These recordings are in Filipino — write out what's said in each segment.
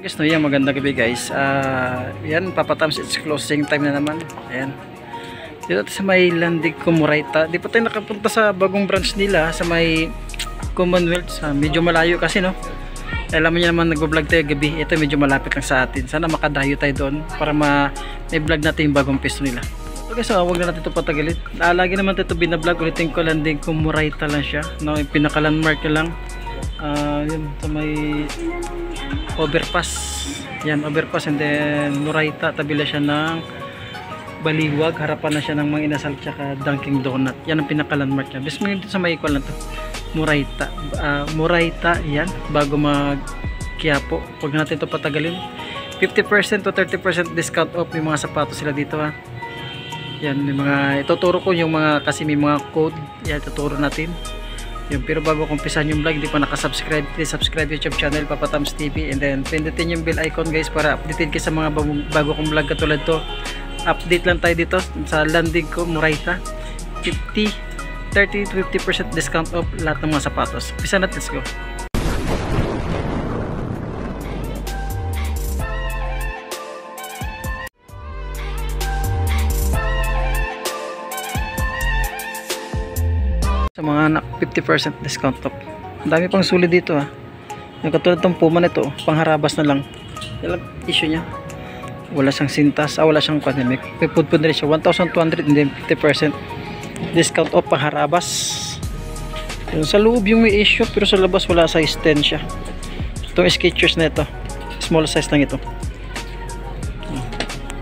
Guys, no, yan, magandang gabi guys. Yan, papatams, it's closing time na naman. Ayan. Dito sa may Landig Kumurayta. Di pa tayo nakapunta sa bagong branch nila sa may Commonwealth. Medyo malayo kasi, no. Alam niyo naman, nag-vlog tayo gabi. Ito medyo malapit lang sa atin. Sana makadayo tayo doon para may vlog natin yung bagong pesto nila. So guys, huwag na natin ito patagalin. Lagi naman ito binablog. Ulitin ko, Landig Kumurayta lang siya, no. Yung pinaka-landmark lang. Yun, sa may overpass. Yan, overpass, and then Murayta, tabila siya ng Baliwag, harapan na siya ng mga inasal tsaka Dunkin Donut. Yan ang pinaka-landmark niya. Best mo dito sa may equal na to, Murayta. Murayta, yan, bago mag Quiapo. Huwag natin ito patagalin. 50% to 30% discount off. May mga sapatos sila dito, ha. Yan, may mga ituturo ko yung mga, kasi may mga code. Yan, ituturo natin yun. Pero bago kong umpisahan yung vlog, hindi pa nakasubscribe, please subscribe YouTube channel Papatams TV, and then pindutin yung bell icon guys para updated kayo sa mga bago kong vlog katulad to. Update lang tayo dito sa Landig Kumurayta. 30-50% discount off lahat ng mga sapatos. Umpisa na, let's go. Sa mga anak, 50% discount off. Ang dami pang sulit dito, ha. Yung katulad tong Puma nito, pangharabas na lang. Yan lang issue niya. Wala siyang sintas, wala siyang pandemic. May food rin siya, 1,200 and then 50% discount off, pangharabas. Yung sa loob yung may issue, pero sa labas wala, size 10 siya. Itong Skechers na ito, small size lang ito.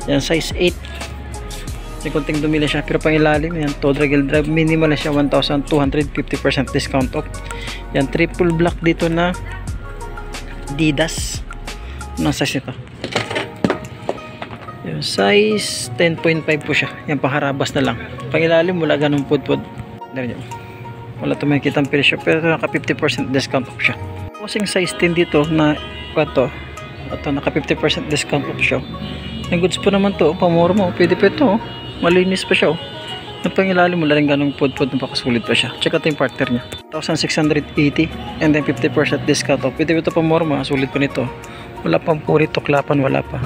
Yan, size 8. May konting dumili siya, pero pang ilalim yan, Todragil Drive, minimal na siya, 1,250% discount off. Yan, triple black dito na Adidas. Anong size nito? Yung size 10.5 po siya. Yan, pangharabas na lang. Pang ilalim, wala ganun pudpud. Wala ito may kitang presyo, pero naka 50% discount off siya. Kasing size 10 dito na ito naka 50% discount off siya. Yung goods po naman to, pamura mo, pwede pa ito, malinis pa siya, yung pangilalim mo rin ganong pud-pud, napakasulit pa siya. Check out yung partner niya, 1,680 and then 50% discount off. Pwede ito pamorma, sulit pa nito, wala pang puri, tuklapan, wala pa.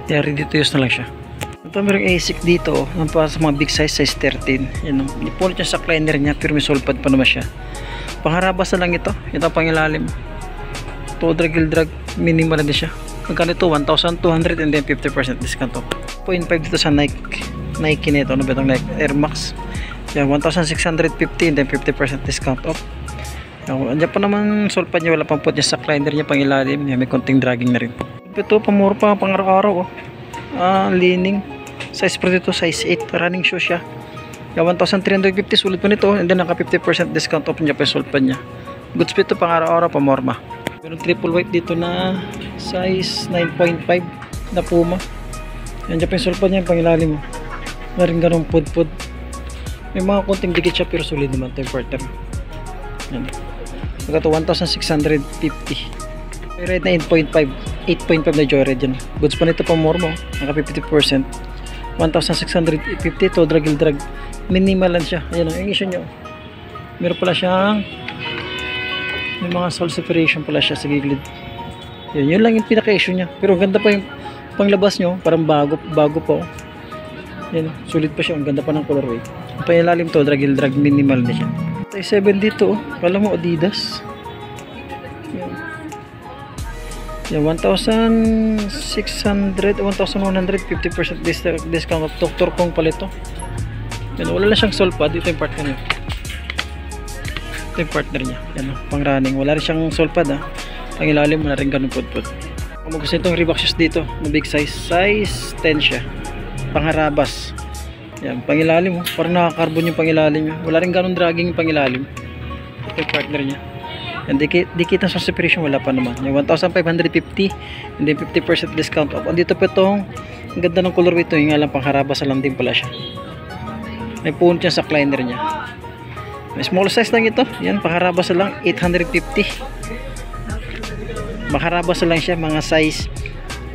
Yeah, ready to use na lang siya. Ito mayroong ASIC dito, para sa mga big size, size 13. Yan, ipunit niya sa cleaner niya, pero may sulpad pa naman siya. Pangharabas na lang ito ang pangilalim. Todragil Drag, minimal na siya. Magkano ito? 1,200 and then 50% discount off. 0.5 dito sa Nike nito, ano ba itong Nike Air Max? Yan, 1,650 and then 50% discount off. Andiyan pa naman sulpad niya, wala pang put niya sa cleaner niya, pang ilalim. Yan, may konting dragging na rin. Ito, pamura pa, pang araw-araw, oh. Leaning. Size pro dito, size 8. Running shoe siya. Yan, 1,350, sulit pa nito. And then naka 50% discount off niya pa yung sulpad niya. Goods pa ito, pang araw-araw, pamorma. Meron triple white dito na size 9.5 na Puma. Yan, dyan pa yung sulpad niya, pang ilalim mo. Meron ganong pud-pud. May mga konting dikit siya, pero solid naman ito yung partner. Yan. Magkato 1,650. May red na 8.5 na Joyride yan. Goods pa nito pang mormo, naka 50%. 1,650 to Todragil Drag, minimal lang siya. Ayan ang issue nyo, meron pala siyang may mga sole separation pala siya sa gilid. Yun lang yung pinaka issue niya, pero ganda pa yung panglabas nyo, parang bago po. Yan, sulit pa siya, ang ganda pa ng colorway. Ang panilalim to, Todragil Drag, minimal na siya. Size 7 dito, kala mo Adidas. Yan, 1,600, 1,100, 50% discount of Dr. Kong pala ito. Yan, wala lang siyang sulpad. Ito yung partner niya. Ito yung partner niya. Yan, pang running. Wala rin siyang sulpad, ha. Pang ilalim, wala rin ganun pud-pud. Kung gusto itong Reebok shoes dito, na big size, size 10 siya. Pangharabas. Yan, pang ilalim, parang nakakarbon yung pang ilalim niya. Wala rin ganun dragging yung pang ilalim. Ito yung partner niya. Yan, dikit na sa separation, wala pa naman. Yung 1,550 and then 50% discount off. Andito pa itong, ang ganda ng color ito, yung alam, pangharabas lang din pala siya. May punot niya sa cleaner niya. May small size lang ito. Yan, pangharabas lang, 850. Pangharabas lang siya, mga size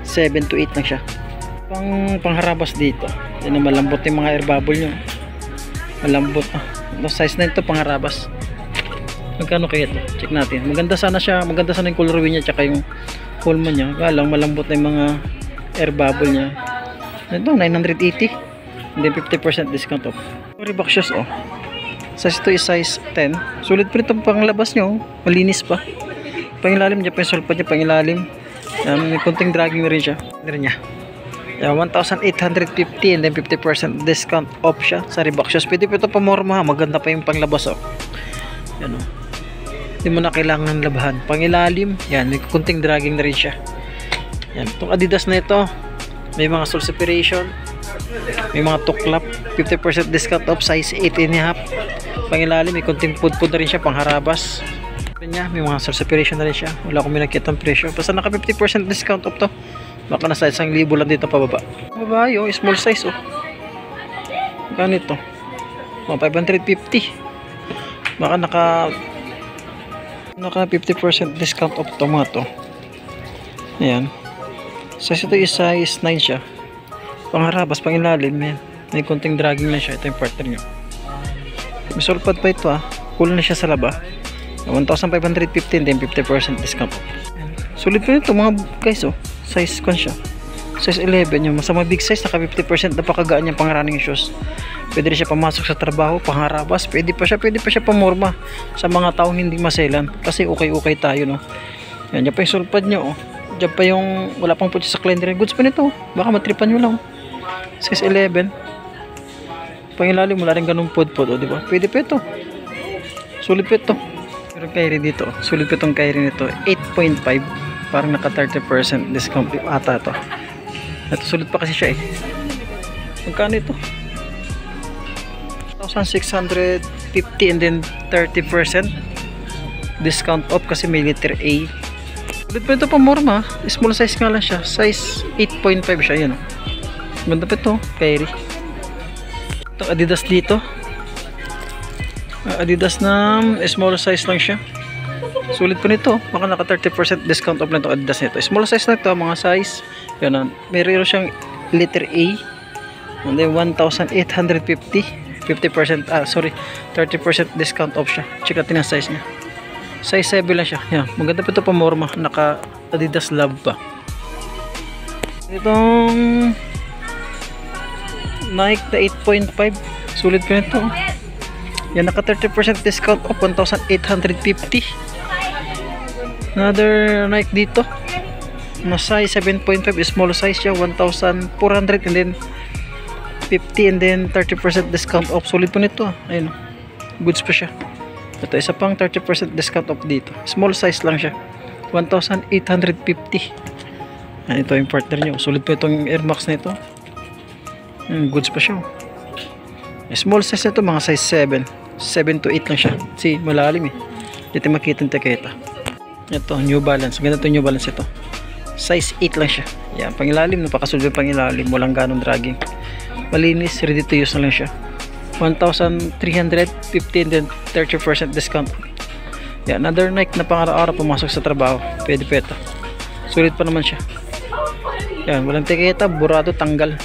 7 to 8 lang siya. Pangharabas dito. Yan, malambot yung mga air bubble nyo. Malambot. Size na ito, pangharabas. Magkano kaya ito? Check natin. Maganda sana siya, maganda sana yung colorway niya tsaka yung Coleman niya. Kaya lang malambot na yung mga air bubble niya. Ito 980. And then 50% discount off. Reebok shoes oh. Size ito is size 10. Sulit pa rin panglabas nyo. Malinis pa. Pangilalim niya, pensulpad niya pangilalim. May konting dragging na rin siya. Niya. 1,850 and then 50% discount off siya sa Reebok shoes. Pwede pa ito pamorma. Maganda pa yung panglabas oh. Yan oh. Hindi mo na kailangan labahan. Pangilalim. Yan. May konting dragging na rin siya. Yan. Itong Adidas na ito. May mga sole separation. May mga tuklap. 50% discount off. Size 8.5. Pangilalim. May konting pudpud na rin siya. Pangharabas. May mga sole separation na rin siya. Wala akong minakita ang presyo. Basta naka 50% discount off to. Baka nasa 1,000 lang dito pababa. Babae oh. Small size oh. Ganito. 550. Baka naka 50% discount off to mga to. Ayan. Size ito is size 9 siya. Pangharabas, pangilalim. Ayan. May konting dragging na siya. Ito yung partner nyo. May sulpad pa ito ah. Cool na siya sa laba. 1,550 and then 50% discount off. Sulit pa ito mga guys oh. Size kon siya. Size 11 yung masama big size. Naka 50% napakagaan niya pang running shoes. Pwede rin siya pamasok sa trabaho, pangharabas. Pwede pa siya pamorma sa mga taong hindi maselan. Kasi okay tayo no. Yan, dyan pa yung sulpad nyo oh. Dyan pa yung wala pang putya sa cleaner goods pa nito. Baka matripan nyo lang. Size 11. Pangilalim wala rin ganung pud-pud oh, diba? Pwede pa ito. Sulit pa ito. Pero Kyrie dito. Sulit pa itong Kyrie nito. 8.5. Parang naka 30% discount ata ito. Ito sulit pa kasi siya eh. Magkano ito? 1,650 and then 30% discount off kasi may letter A. Sulit pa ito pa morma. Small size nga lang siya. Size 8.5 siya. Yan. Ganda pa ito. Kyrie. Ito Adidas dito. Adidas na small size lang siya. Sulit pa nito. Baka naka 30% discount off lang ito Adidas nito. Small size na ito. Mga size. Yan. Meron siyang letter A. And then 1,850. 50% 30% discount off siya. Check natin ang size niya. Size 7 lang siya. Yan. Maganda pa ito pa morma. Naka Adidas Love pa. Itong Nike na 8.5. Sulit pa nito. Yan. Naka 30% discount off. 1,850. Another Nike dito na size 7.5 small size siya 1,400 and then 50 and then 30% discount off. Solid po nito ayun goods pa siya. Ito isa pang 30% discount off dito, small size lang siya 1,850. Ito yung partner nyo. Solid po itong Air Max na ito. Goods pa siya. Small size ito mga size 7 to 8 lang siya. See malalim eh. Dito makita yung teketa. Ito, New Balance. Ganito New Balance ito. Size 8 lang siya. Yan, pangilalim. Napakasulbi pangilalim. Walang ganong dragging. Malinis. Ready to use na lang siya. 1,350 and then 30% discount. Yan, another Nike na pang-araw-araw pumasok sa trabaho. Pwede pa ito. Sulit pa naman siya. Yan, walang tiketa. Burado, tanggal.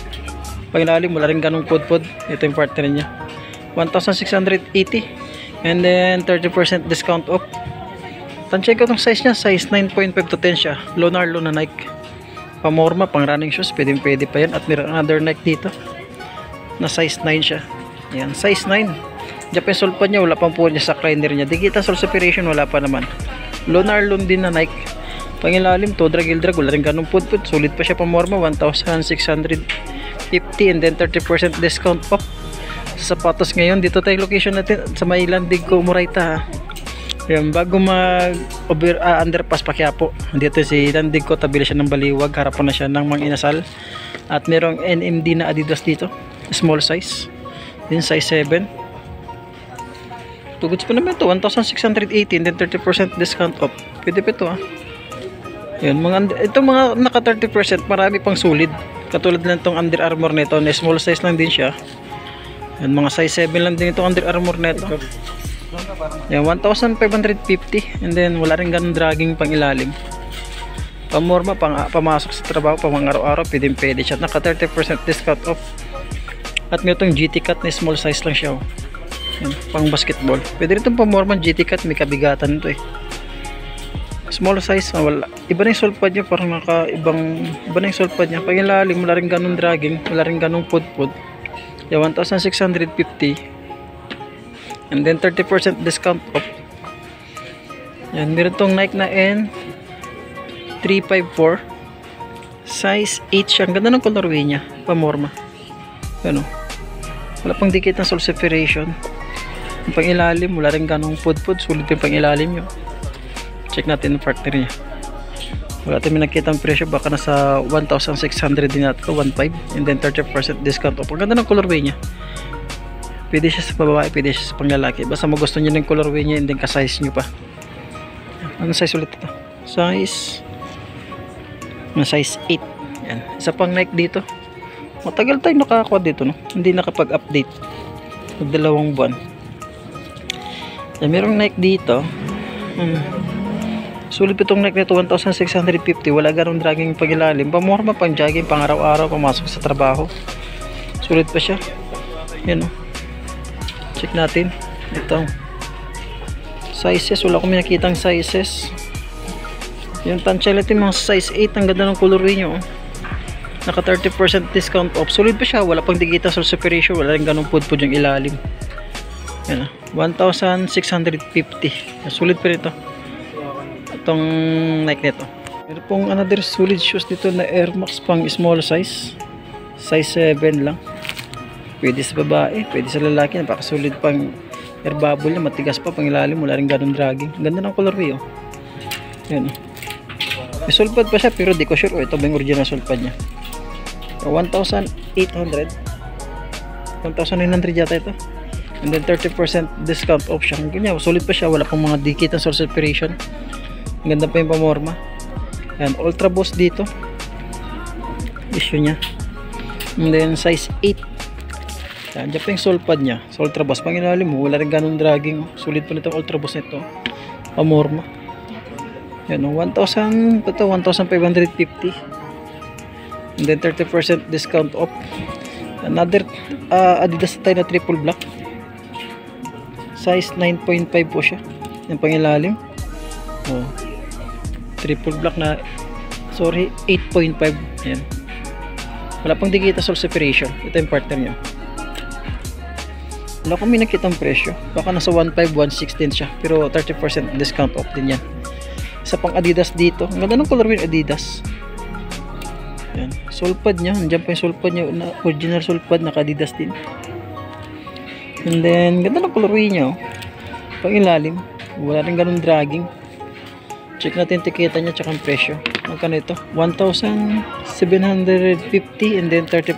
Pangilalim. Wala rin ganong pud-pud. Ito yung partner niya. 1,680 and then 30% discount off. Check out ang size niya, size 9.5 to 10 siya. Lonarlo na Nike. Pamorma, pang running shoes, pwede pa yan. At meron another Nike dito na size 9 siya. Yan, size 9. Diyan pa yung sulpad niya, wala pang po niya sa cleaner niya. Digital sole separation, wala pa naman. Lonarlo din na Nike. Pangilalim, to drag, wala rin ganun pud-pud. Sulit pa siya pamorma, 1,650 and then 30% discount off. Sapatos ngayon, dito tayo location natin sa may Landig ko, Murayta. Yan, bago underpass pa Quiapo. Dito si Landig ko, tabi siya ng Baliwag, harapan na siya ng Mang Inasal. At merong NMD na Adidas dito, small size. Din size 7. Tugods pa naman ito, 1,680 and then 30% discount off. Pwede pa ito Yan, ito mga naka 30%, marami pang sulit. Katulad lang itong Under Armour nito, na small size lang din siya. Yan, mga size 7 lang din itong Under Armour nito. Yan, 1,550 and then wala rin ganun dragging pang ilalim. Pamorma, pamasok sa trabaho, pang araw-araw, pwede siya. Naka 30% discount off. At may itong GT Cut na small size lang siya. Yan, pang basketball. Pwede rin itong pamorma GT Cut, may kabigatan ito eh. Small size, wala. Iba na yung sole pad niya, parang iba na yung sole pad niya. Pag ilalim, wala rin ganun dragging, wala rin ganun pud-pud. Yeah, 1,650. And then 30% discount off. Yan, meron tong Nike na N354. Size 8 siya. Ang ganda ng colorway niya, pamorma. Ano? Wala pang dikit ng sole separation. Yung pang ilalim, wala rin ganong pud-pud. Sulit yung pang ilalim nyo. Check natin yung partner niya. Wala tayong nakita ang presyo. Baka nasa 1,600 din natin. 1,500. And then 30% discount off. Ang ganda ng colorway niya. Pwede siya sa babae, pwede siya sa panglalaki. Basta magusto nyo ng colorway niya and then ka-size nyo pa. Ano size ulit ito? Size 8. Yan. Isa pang Nike dito. Matagal tayong nakakuha dito, no? Hindi nakapag-update. Magdalawang buwan. Yan, merong Nike dito. Sulit itong Nike nito, 1,650. Wala ganong dragging pag-ilalim. Pamorma, pang jogging, pang araw-araw, pamasok sa trabaho. Sulit pa siya. Yan, no? Check natin. Ito. Sizes. Wala akong nakitang sizes. Yung tansyalit yung mga size 8. Ang ganda ng colorway nyo. Naka 30% discount off. Sulit pa siya. Wala pang digita sole separation. Wala rin ganong pud-pud yung ilalim. Yan, 1,650. Sulit pa rin ito. Itong Nike nito. Meron pong another solid shoes dito na Air Max pang small size. Size 7 lang. Pwede sa babae, pwede sa lalaki. Napakasulit pang air bubble na, matigas pa pang ilalim, wala rin ganun dragging. Ganda ng colorway, oh. Yan, oh. May sulpad pa siya pero di ko sure, oh, ito ba yung original sulpad niya. 1,800 yata ito. And then 30% discount off siya. Ganyan, sulit pa siya, wala pang mga dikit ng sole separation. Ang ganda pa yung pamorma. Yan, Ultra Boost dito. Issue niya. And then size 8. Yan, dyan pa yung sole pad niya. Sa Ultra Boost. Pang ilalim mo, wala rin ganun dragging. Sulit pa nitong Ultra Boost nito. Pamorma. Yan, 1,550. And then 30% discount off. Another Adidas tayo na triple black. Size 9.5 po siya. Yan pang ilalim. Oh. Triple black na, sorry, 8.5. Yan. Wala pang digita sole separation. Ito yung partner niya. Wala kami nakitang presyo. Baka nasa 1,500, 1,600 siya. Pero 30% discount off din yan. Isa pang Adidas dito. Ang ganda ng colorway ng Adidas. Yan. Sulpad niya. Nandiyan pa yung sulpad niya. Original sulpad. Naka Adidas din. And then, ganda ng colorway niya. Oh. Pang ilalim. Wala rin ganun dragging. Check natin tiketa niya tsaka ang presyo. Magkano ito? 1,750 and then 30%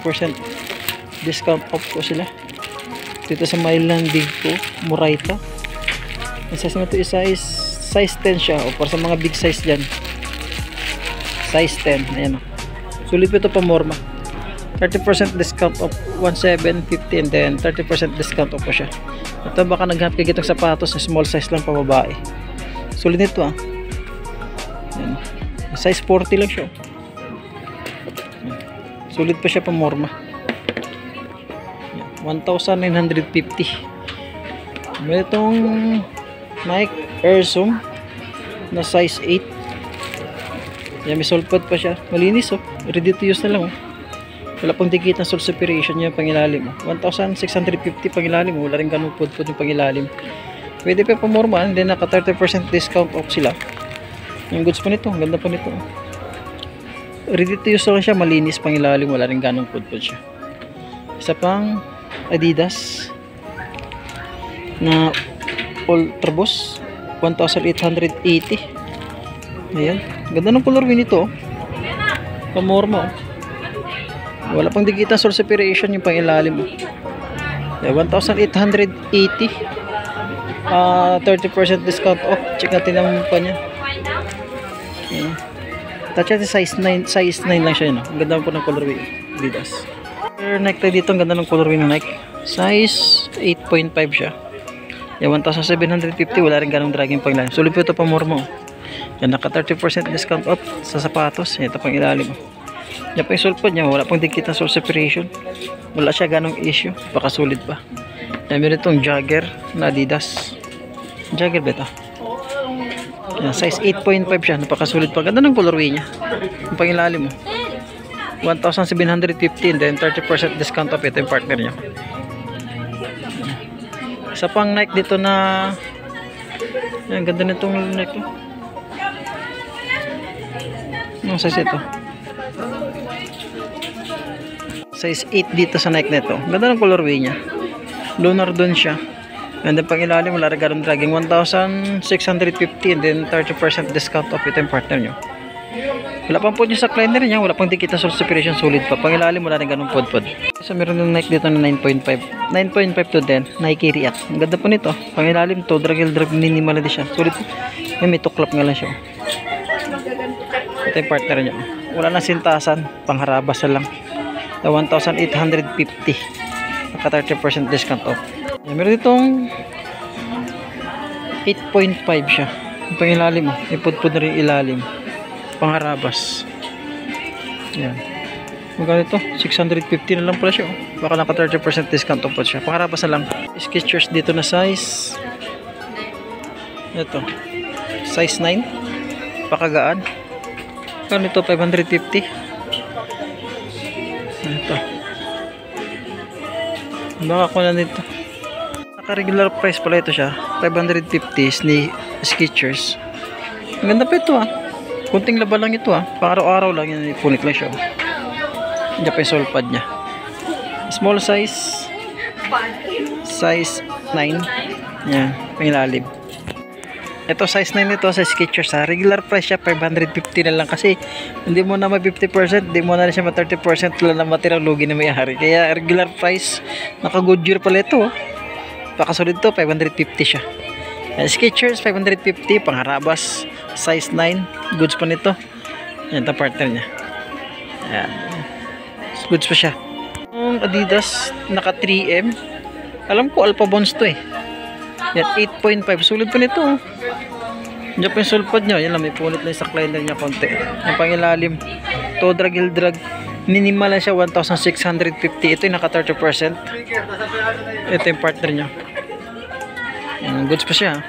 discount off ko sila. Dito sa Mailand Digco, Murayta. Ang size nito is size 10 siya. O para sa mga big size dyan. Size 10. Ayan o. Sulit ito pa morma. 30% discount off 1,750 and then 30% discount off po siya. Ito baka naghanap kayo itong sapatos na small size lang pa babae. Sulit nito ah. Yan. Size 40 lang siya. Sulit pa siya pa morma. 1,950. May itong Nike Air Zoom na size 8. Yan, may sulpad pa siya. Malinis oh. Ready to use na lang oh. Wala pang dikit ng sole separation niya pang ilalim oh. 1,650 pang ilalim oh. Wala rin ganun pud-pud yung pang ilalim. Pwede pa pamorma. And then naka 30% discount off sila. Yung goods pa nito, ang ganda pa nito. Ready to use lang siya, malinis pang ilalim, wala rin ganong pud-pud siya. Isa pang Adidas na Ultra Boost 1,880. Ayan, ganda ng colorway nito. Pamorma. Wala pang digita sole separation yung pang ilalim. 1,880. 30% discount off. Check natin ang pa niya. Ayan. Touch natin size 9 lang siya yun. Ang ganda po ng colorway Adidas. Nike tayo dito. Ang ganda ng colorway ng Nike. Size 8.5 siya. Yan, 1,750. Wala rin ganong dragging pang ilalim. Sulit po ito pang mormo. Yan, naka 30% discount off sa sapatos. Yan, ito pang ilalim. Yan pa yung sulpad niya. Wala pang dikit na sole separation. Wala siya ganong issue. Baka sulit pa. Yan, meron itong jogger na Adidas. Jogger ba ito? Yan, size 8.5 siya. Napakasulit pa. Ganda ng colorway niya. Yung pangilalim mo. 1,715, then 30% discount off. Ito yung partner niya. Isa pang Nike dito na yan, ganda nitong Nike to. Anong size ito? Size 8 dito sa Nike nito. Ganda ng colorway niya. Lunar doon siya. And then pang ilalim wala regalong dragging 1,650 and then 30% discount off. Ito yung partner nyo. Wala pang pod yung sa kleiner niya. Wala pang dikit na separation, solid pa. Pang ilalim wala rin ganong pod. So meron ng Nike dito na 9.5. 9.5 to 10. Nike React. Ang ganda po nito. Pang ilalim to. Drag minimal din siya. Solid. May tuklap nga lang siya. Ito yung partner niya. Wala na sintasan. Pangharabas na lang. 1,850. Naka 30% discount off. Meron ditong 8.5 siya. Yung pangilalim mo. May pudpud na rin ilalim. Pangharabas. Yan. Magkano ito? 650 na lang pala siya. Baka naka 30% discount off siya. Pangharabas na lang. Skechers dito na size. Ito. Size 9. Pakagaan. Magkano ito? 550. Ito. Baka ko na nito. Naka-regular price pala ito siya. 550 ni Skechers. Ang ganda pa ito kunting laba lang ito pang araw-araw lang yan. Punit lang siya. Diyan pa yung sole pad niya. Small size. Size 9. Yan. Pangilalim. Ito size 9 nito sa Skechers regular price siya 550 na lang kasi hindi mo na ma 50%, hindi mo na siya ma 30% lang na matirang lugi na may-ari. Kaya regular price naka Goodyear pala ito. Pakasolid to 550 siya. Skechers 550 pangharabas size 9 goods pa nito. Yan ito partner niya. Ayan. Goods pa siya. Yung Adidas naka 3M. Alam ko Alpha Bounce to Yan 8.5 sulit pa nito. Diyan pa yung sulpad nyo. Yan lang, may punit lang sa kleiner niya konti. Ang pangilalim to drag. Minimal lang siya 1,650. Ito yung naka 30%. Ito yung partner niya. Goods pa siya.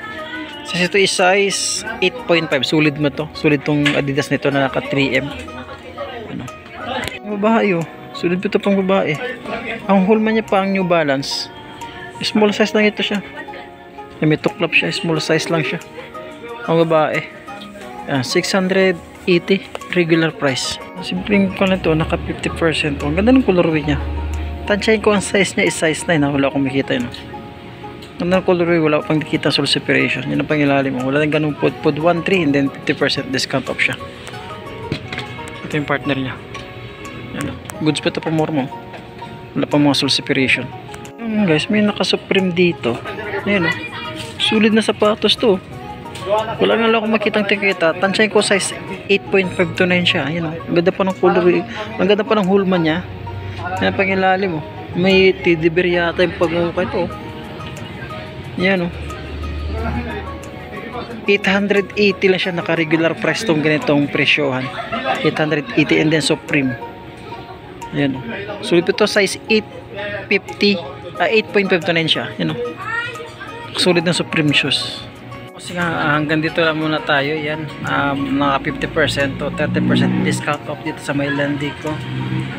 Kasi ito is size 8.5. Sulit mo to. Sulit tong Adidas nito na naka 3M. Ano? Babae sulit pa ito pang babae. Ang hulma niya pa ang New Balance. Small size lang ito siya. May tuklap siya. Small size lang siya. Ang babae. 680 regular price. Simpleng ko na ito. Naka 50%. Ang ganda ng colorway niya. Tansyahin ko ang size niya is size 9. Wala akong makita yun. Ganda ng colorway. Wala akong makita sole separation. Yun ang pangilalim mo. Wala nang ganung pod 1.3 and then 50% discount off siya. Ito yung partner niya. Yan. Goods pa ito pa more mo. Wala pa mga sole separation. Guys, may naka Supreme dito. Ayan sulit na sapatos to. Wala nga lang akong makitang tikita. Tansyahin ko size 8.5 to 9 siya. Ayan ang ganda pa ng colorway. Ang ganda pa ng hulma niya. Yan pang ilalim may teddy bear yata yung pagmumukha ito. Yan 880 lang siya. Naka regular price tong ganitong presyohan. 880 and then Supreme. Yan sulit ito size 8.5 to 9 siya. Yan sulit ng Supreme shoes. Kasi nga hanggang dito lang muna tayo. Yan mga 50% to 30% discount off dito sa Maylandi ko.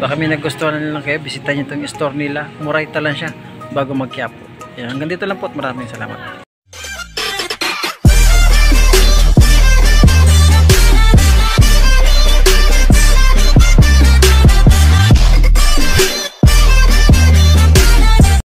Baka may nagustuhan na nilang kayo, bisita nyo itong store nila. Murayta lang siya bago mag-Quiapo. Yan, hanggang dito lang po at maraming salamat.